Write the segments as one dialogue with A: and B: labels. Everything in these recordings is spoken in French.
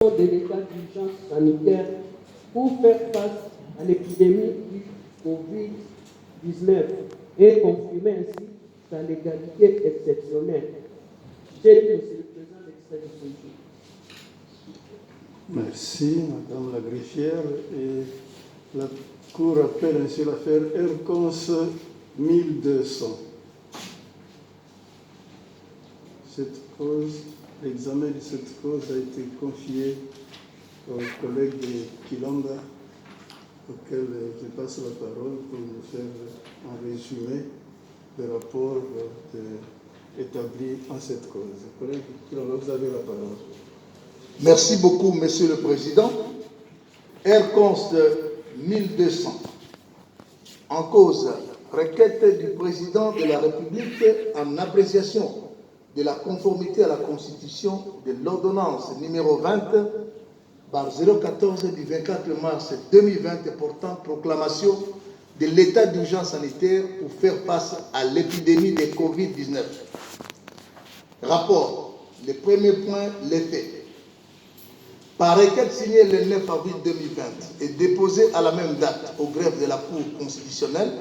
A: de l'état d'urgence sanitaire pour faire face à l'épidémie du Covid-19 et confirmer ainsi sa légalité exceptionnelle. J'ai lu, Monsieur le Président, l'extrait du projet.
B: Merci, Madame la greffière. Et la Cour appelle ainsi l'affaire Ercons 1200. L'examen de cette cause a été confié au collègue de Kilanda, auquel je passe la parole pour nous faire un résumé des rapports établis en cette cause. Collègue Kilanda, vous avez la parole.
C: Merci beaucoup, Monsieur le Président. Ercons 1200. En cause, requête du Président de la République en appréciation de la conformité à la Constitution de l'ordonnance numéro 20/014 du 24 mars 2020 portant proclamation de l'état d'urgence sanitaire pour faire face à l'épidémie de Covid-19. Rapport. Le premier point, les faits. Par requête signée le 9 avril 2020 et déposée à la même date au greffe de la Cour constitutionnelle,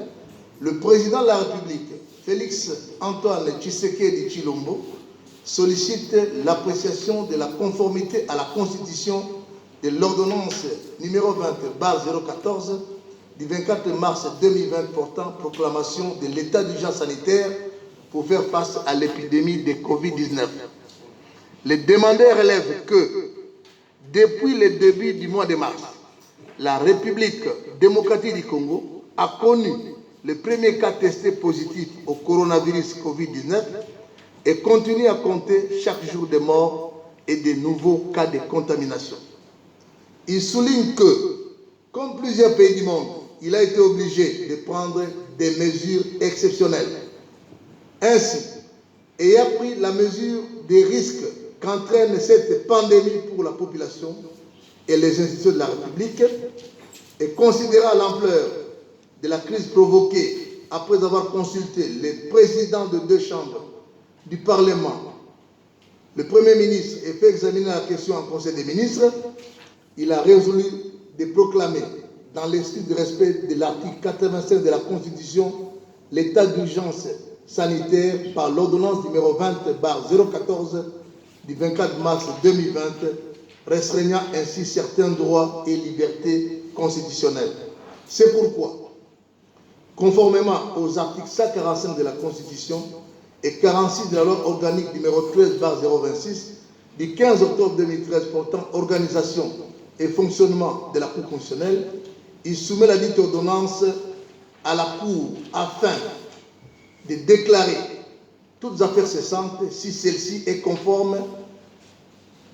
C: le Président de la République, Félix Antoine Tshisekedi Tshilombo, sollicite l'appréciation de la conformité à la Constitution de l'ordonnance numéro 20/014 du 24 mars 2020 portant proclamation de l'état d'urgence sanitaire pour faire face à l'épidémie de Covid-19. Les demandeurs relèvent que, depuis le début du mois de mars, la République démocratique du Congo a connu le premier cas testé positif au coronavirus Covid-19 et continue à compter chaque jour des morts et de nouveaux cas de contamination. Il souligne que, comme plusieurs pays du monde, il a été obligé de prendre des mesures exceptionnelles. Ainsi, ayant pris la mesure des risques qu'entraîne cette pandémie pour la population et les institutions de la République, et considérant l'ampleur de la crise provoquée après avoir consulté les présidents de deux chambres du Parlement, le Premier ministre, et fait examiner la question en Conseil des ministres, il a résolu de proclamer, dans l'esprit de respect de l'article 85 de la Constitution, l'état d'urgence sanitaire par l'ordonnance numéro 20/014 du 24 mars 2020, restreignant ainsi certains droits et libertés constitutionnelles. C'est pourquoi, conformément aux articles 145 de la Constitution et 46 de la loi organique numéro 13/026 du 15 octobre 2013 portant organisation et fonctionnement de la Cour constitutionnelle, il soumet la dite ordonnance à la Cour afin de déclarer toutes affaires cessantes si celle-ci est conforme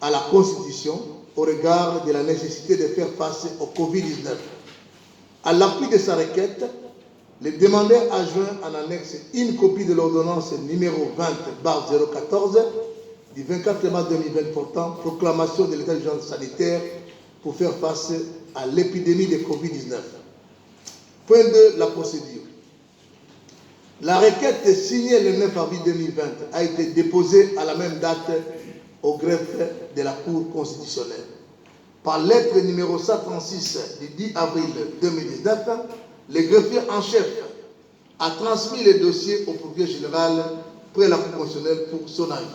C: à la Constitution au regard de la nécessité de faire face au Covid-19. À l'appui de sa requête, le demandeur a joint en annexe une copie de l'ordonnance numéro 20/014 du 24 mars 2020 portant proclamation de l'état d'urgence sanitaire pour faire face à l'épidémie de Covid-19. Point 2, la procédure. La requête signée le 9 avril 2020 a été déposée à la même date au greffe de la Cour constitutionnelle. Par lettre numéro 136 du 10 avril 2019, le greffier en chef a transmis le dossier au procureur général près la Cour constitutionnelle pour son avis.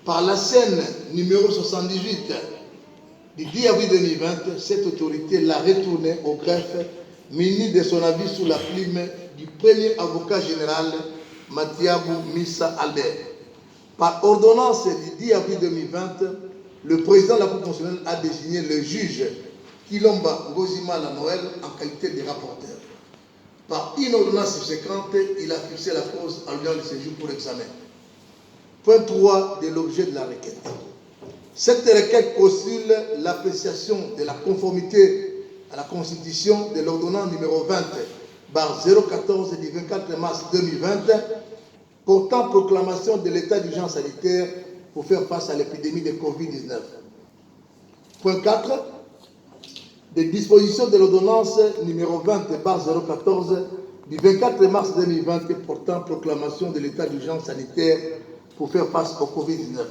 C: Par la scène numéro 78 du 10 avril 2020, cette autorité l'a retourné au greffe muni de son avis sous la plume du premier avocat général Mathiabou Missa Albert. Par ordonnance du 10 avril 2020, le président de la Cour constitutionnelle a désigné le juge Kilomba Ngozimana Noël en qualité de rapporteur. Par une ordonnance subséquente, il a fixé la cause en lieu de séjour pour examen. Point 3 de l'objet de la requête. Cette requête postule l'appréciation de la conformité à la Constitution de l'ordonnance numéro 20/014 du 24 mars 2020 portant proclamation de l'état d'urgence sanitaire pour faire face à l'épidémie de Covid-19. Point 4. Des dispositions de l'ordonnance numéro 20/014 du 24 mars 2020 portant proclamation de l'état d'urgence sanitaire pour faire face au Covid-19.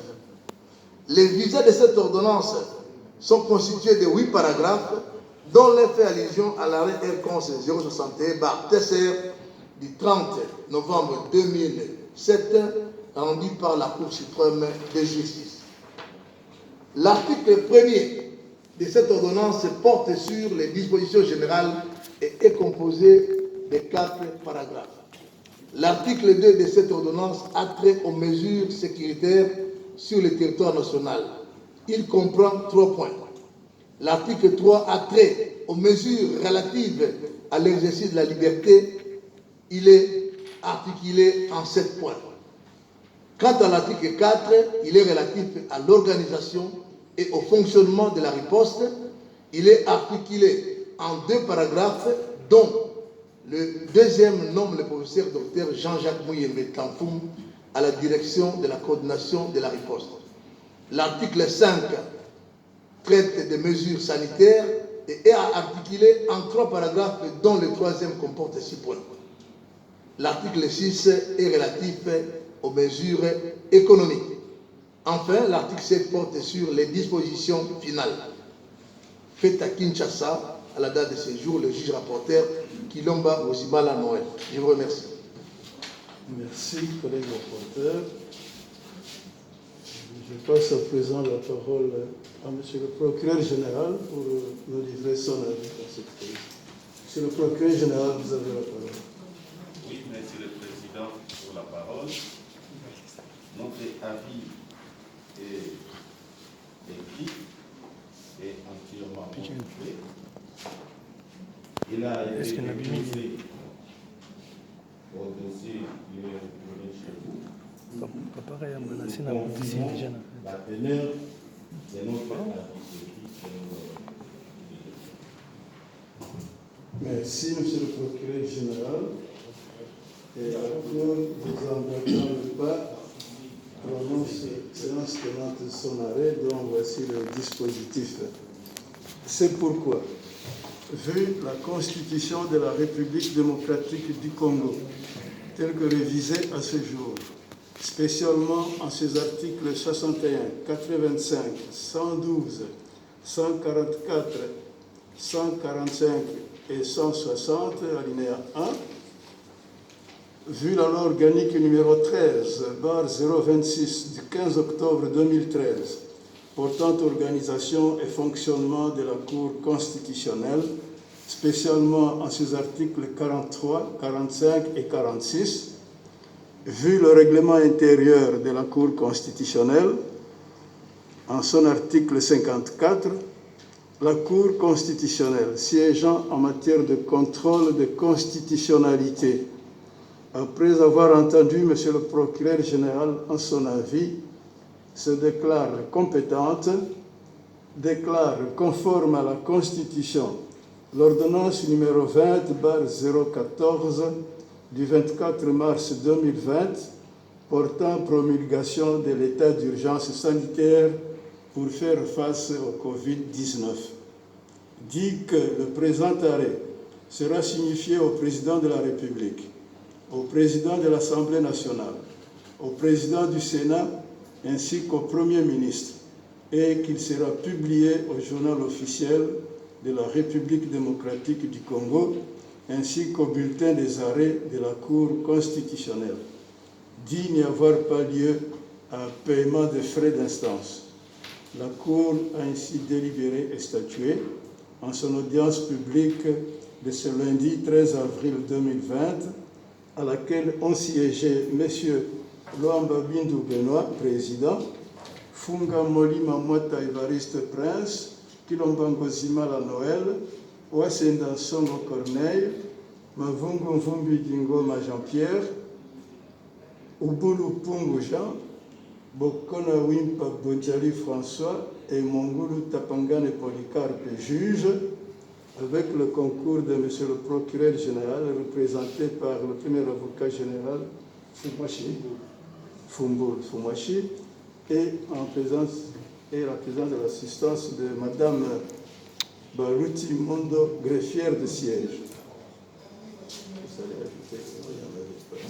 C: Les visées de cette ordonnance sont constitués de 8 paragraphes dont les fait allusion à l'arrêt R-Cons 061-TCR du 30 novembre 2007 rendu par la Cour suprême de justice. L'article 1er de cette ordonnance porte sur les dispositions générales et est composé de 4 paragraphes. L'article 2 de cette ordonnance a trait aux mesures sécuritaires sur le territoire national. Il comprend 3 points. L'article 3 a trait aux mesures relatives à l'exercice de la liberté. Il est articulé en 7 points. Quant à l'article 4, il est relatif à l'organisation et au fonctionnement de la riposte. Il est articulé en 2 paragraphes, dont le deuxième nomme le professeur Dr Jean-Jacques Mouyembe Tamfoum à la direction de la coordination de la riposte. L'article 5 traite des mesures sanitaires et est articulé en 3 paragraphes, dont le troisième comporte 6 points. L'article 6 est relatif aux mesures économiques. Enfin, l'article 7 porte sur les dispositions finales. Faites à Kinshasa, à la date de ce jour, le juge rapporteur Kilomba Osimala Noël. Je vous remercie.
B: Merci, collègue rapporteur. Je passe à présent la parole à M. le procureur général pour nous livrer son avis dans cette crise. Monsieur le procureur général, vous avez la parole.
D: Oui, Monsieur le Président, pour la parole. Notre avis est écrit et entièrement montré. Il a été déposé au dossier qui est retourné chez vous. Nous confirmons la teneur de notre avis écrit.
B: Merci, Monsieur le procureur général. Et la Cour, vous emboîtant le pas, prononce séance tenante son arrêt, dont voici le dispositif. C'est pourquoi, vu la Constitution de la République démocratique du Congo, telle que révisée à ce jour, spécialement en ses articles 61, 85, 112, 144, 145 et 160, alinéa 1, vu la loi organique numéro 13/026 du 15 octobre 2013 portant organisation et fonctionnement de la Cour constitutionnelle, spécialement en ses articles 43, 45 et 46, vu le règlement intérieur de la Cour constitutionnelle, en son article 54, la Cour constitutionnelle siégeant en matière de contrôle de constitutionnalité, après avoir entendu M. le procureur général en son avis, se déclare compétente, déclare conforme à la Constitution l'ordonnance numéro 20/014 du 24 mars 2020 portant promulgation de l'état d'urgence sanitaire pour faire face au Covid-19. Dit que le présent arrêt sera signifié au président de la République, au président de l'Assemblée nationale, au président du Sénat ainsi qu'au Premier ministre, et qu'il sera publié au journal officiel de la République démocratique du Congo ainsi qu'au bulletin des arrêts de la Cour constitutionnelle. Dit n'y avoir pas lieu à paiement de frais d'instance. La Cour a ainsi délibéré et statué en son audience publique de ce lundi 13 avril 2020, à laquelle ont siégé M. Luamba Bindu Benoît, président, Funga Moli Mamouata Évariste Prince, Kilombango Zimala Noël, Ouassenda Songo Corneille, Mavungu Mvumbi Dingoma Jean-Pierre, Ubulu Pungu Jean, Bokona Wimpa Bodjali François et Mongulu Tapangane Polycarpe, juge, avec le concours de M. le procureur général, représenté par le premier avocat général, Fumwashi, et la présence de l'assistance de Mme Baruti Mondo, greffière de siège. Vous allez ajouter, il y en avait pas.